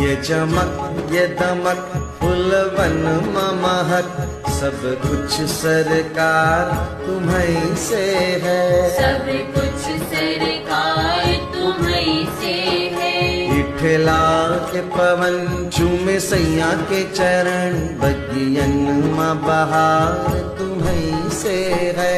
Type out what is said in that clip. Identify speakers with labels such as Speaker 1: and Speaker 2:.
Speaker 1: ये चमक ये दमक फुलवन महक, सब कुछ सरकार तुम्हीं से है।
Speaker 2: सब कुछ सरकार तुम्हीं से है।
Speaker 1: इठला के पवन चूमे सैया के चरण, बगियन माँ बहार तुम्हीं से है।